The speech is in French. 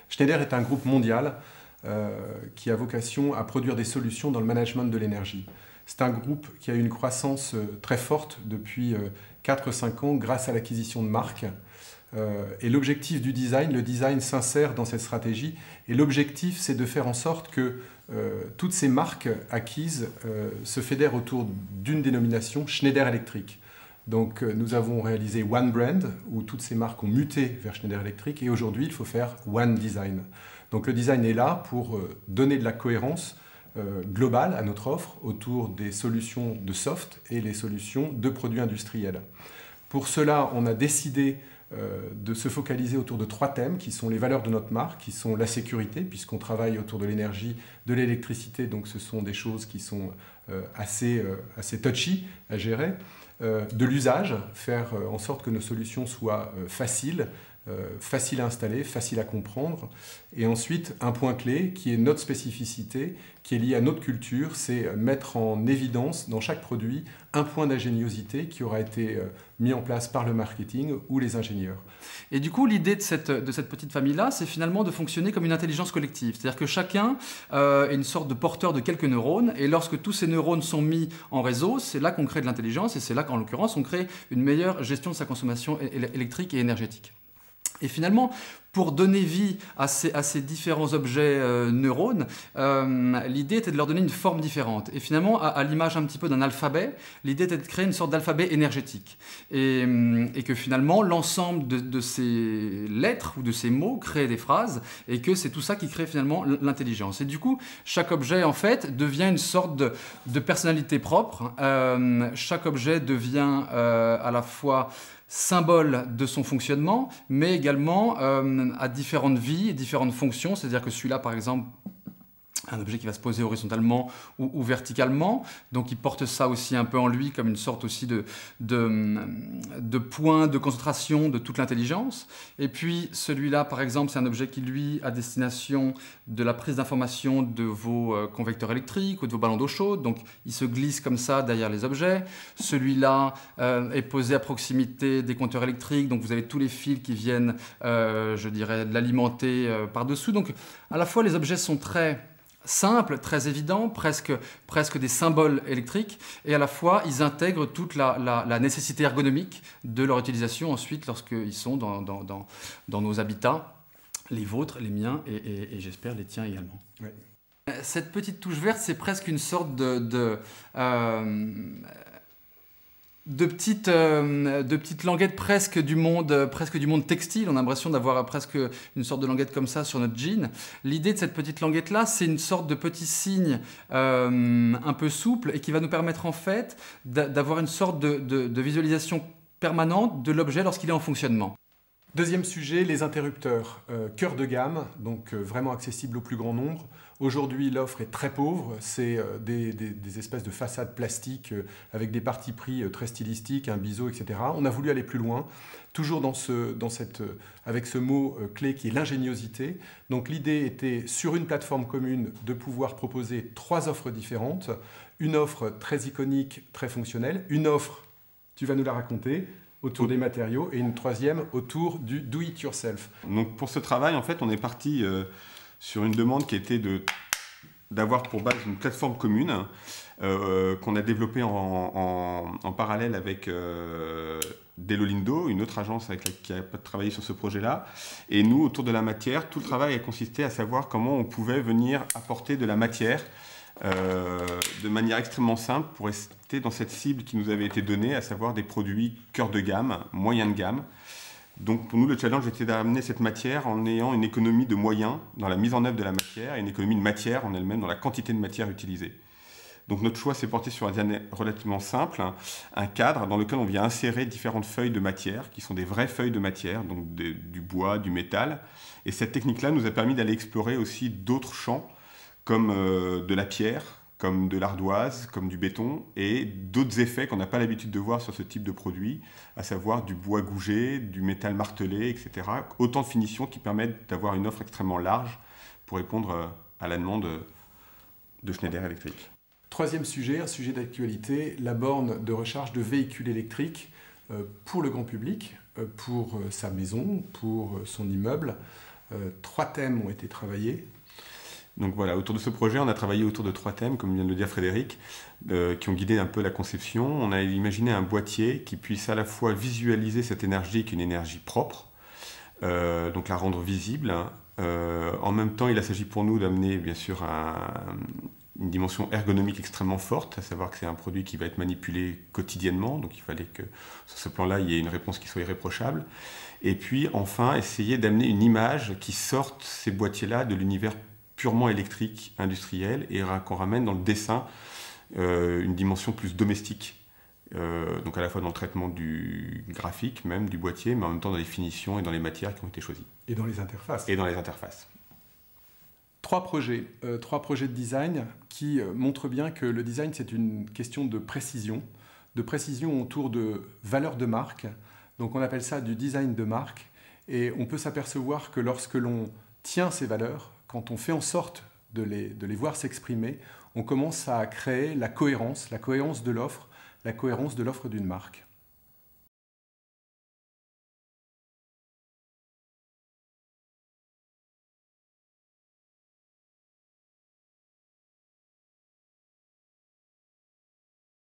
Schneider est un groupe mondial qui a vocation à produire des solutions dans le management de l'énergie. C'est un groupe qui a eu une croissance très forte depuis 4-5 ans grâce à l'acquisition de marques. Et l'objectif du design, le design s'insère dans cette stratégie. Et l'objectif, c'est de faire en sorte que toutes ces marques acquises se fédèrent autour d'une dénomination, Schneider Electric. Donc nous avons réalisé One Brand, où toutes ces marques ont muté vers Schneider Electric, et aujourd'hui il faut faire One Design. Donc le design est là pour donner de la cohérence globale à notre offre autour des solutions de soft et les solutions de produits industriels. Pour cela, on a décidé de se focaliser autour de 3 thèmes qui sont les valeurs de notre marque, qui sont la sécurité, puisqu'on travaille autour de l'énergie, de l'électricité, donc ce sont des choses qui sont assez touchy à gérer. De l'usage, faire en sorte que nos solutions soient faciles à installer, faciles à comprendre. Et ensuite, un point clé qui est notre spécificité, qui est lié à notre culture, c'est mettre en évidence dans chaque produit un point d'ingéniosité qui aura été mis en place par le marketing ou les ingénieurs. Et du coup, l'idée de cette petite famille-là, c'est finalement de fonctionner comme une intelligence collective. C'est-à-dire que chacun est une sorte de porteur de quelques neurones, et lorsque tous ces neurones sont mis en réseau, c'est là qu'on crée de l'intelligence, et c'est là qu'en l'occurrence, on crée une meilleure gestion de sa consommation électrique et énergétique. Et finalement, pour donner vie à ces différents objets neurones, l'idée était de leur donner une forme différente. Et finalement, à l'image un petit peu d'un alphabet, l'idée était de créer une sorte d'alphabet énergétique. Et que finalement, l'ensemble de ces lettres ou de ces mots crée des phrases, et que c'est tout ça qui crée finalement l'intelligence. Et du coup, chaque objet, en fait, devient une sorte de personnalité propre. Chaque objet devient à la fois symbole de son fonctionnement, mais également à différentes vies et différentes fonctions. C'est-à-dire que celui-là, par exemple, un objet qui va se poser horizontalement ou verticalement, donc il porte ça aussi un peu en lui comme une sorte aussi de point de concentration de toute l'intelligence. Et puis celui-là, par exemple, c'est un objet qui, lui, a destination de la prise d'information de vos convecteurs électriques ou de vos ballons d'eau chaude, donc il se glisse comme ça derrière les objets. Celui-là est posé à proximité des compteurs électriques, donc vous avez tous les fils qui viennent, je dirais, l'alimenter par-dessous. Donc à la fois les objets sont très simples, très évidents, presque des symboles électriques, et à la fois ils intègrent toute la nécessité ergonomique de leur utilisation ensuite lorsqu'ils sont dans nos habitats, les vôtres, les miens et j'espère les tiens également. Oui. Cette petite touche verte, c'est presque une sorte de petites languettes presque du monde textile. On a l'impression d'avoir presque une sorte de languette comme ça sur notre jean. L'idée de cette petite languette-là, c'est une sorte de petit signe un peu souple et qui va nous permettre en fait d'avoir une sorte de visualisation permanente de l'objet lorsqu'il est en fonctionnement. Deuxième sujet, les interrupteurs. Cœur de gamme, donc vraiment accessible au plus grand nombre. Aujourd'hui, l'offre est très pauvre. C'est des espèces de façades plastiques avec des partis pris très stylistiques, un biseau, etc. On a voulu aller plus loin, toujours avec ce mot clé qui est l'ingéniosité. Donc l'idée était, sur une plateforme commune, de pouvoir proposer 3 offres différentes. Une offre très iconique, très fonctionnelle. Une offre, tu vas nous la raconter, autour des matériaux, et une troisième autour du do-it-yourself. Donc pour ce travail, en fait, on est parti sur une demande qui était d'avoir pour base une plateforme commune qu'on a développée en parallèle avec Delolindo, une autre agence qui a travaillé sur ce projet-là. Et nous, autour de la matière, tout le travail a consisté à savoir comment on pouvait venir apporter de la matière de manière extrêmement simple pour rester dans cette cible qui nous avait été donnée, à savoir des produits cœur de gamme, moyen de gamme. Donc pour nous, le challenge était d'amener cette matière en ayant une économie de moyens dans la mise en œuvre de la matière et une économie de matière en elle-même dans la quantité de matière utilisée. Donc notre choix s'est porté sur un design relativement simple, un cadre dans lequel on vient insérer différentes feuilles de matière, qui sont des vraies feuilles de matière, donc du bois, du métal. Et cette technique-là nous a permis d'aller explorer aussi d'autres champs, comme de la pierre, comme de l'ardoise, comme du béton, et d'autres effets qu'on n'a pas l'habitude de voir sur ce type de produit, à savoir du bois gougé, du métal martelé, etc. Autant de finitions qui permettent d'avoir une offre extrêmement large pour répondre à la demande de Schneider Electric. Troisième sujet, un sujet d'actualité, la borne de recharge de véhicules électriques pour le grand public, pour sa maison, pour son immeuble. 3 thèmes ont été travaillés. Donc voilà, autour de ce projet, on a travaillé autour de 3 thèmes, comme vient de le dire Frédéric, qui ont guidé un peu la conception. On a imaginé un boîtier qui puisse à la fois visualiser cette énergie, qui est une énergie propre, donc la rendre visible. En même temps, il s'agit pour nous d'amener bien sûr une dimension ergonomique extrêmement forte, à savoir que c'est un produit qui va être manipulé quotidiennement, donc il fallait que sur ce plan-là, il y ait une réponse qui soit irréprochable. Et puis enfin, essayer d'amener une image qui sorte ces boîtiers-là de l'univers purement électrique, industriel, et qu'on ramène dans le dessin une dimension plus domestique. Donc à la fois dans le traitement du graphique, même du boîtier, mais en même temps dans les finitions et dans les matières qui ont été choisies. Et dans les interfaces. Et dans les interfaces. 3 projets de design qui montrent bien que le design, c'est une question de précision autour de valeurs de marque. Donc on appelle ça du design de marque. Et on peut s'apercevoir que lorsque l'on tient ces valeurs, quand on fait en sorte de les voir s'exprimer, on commence à créer la cohérence de l'offre d'une marque.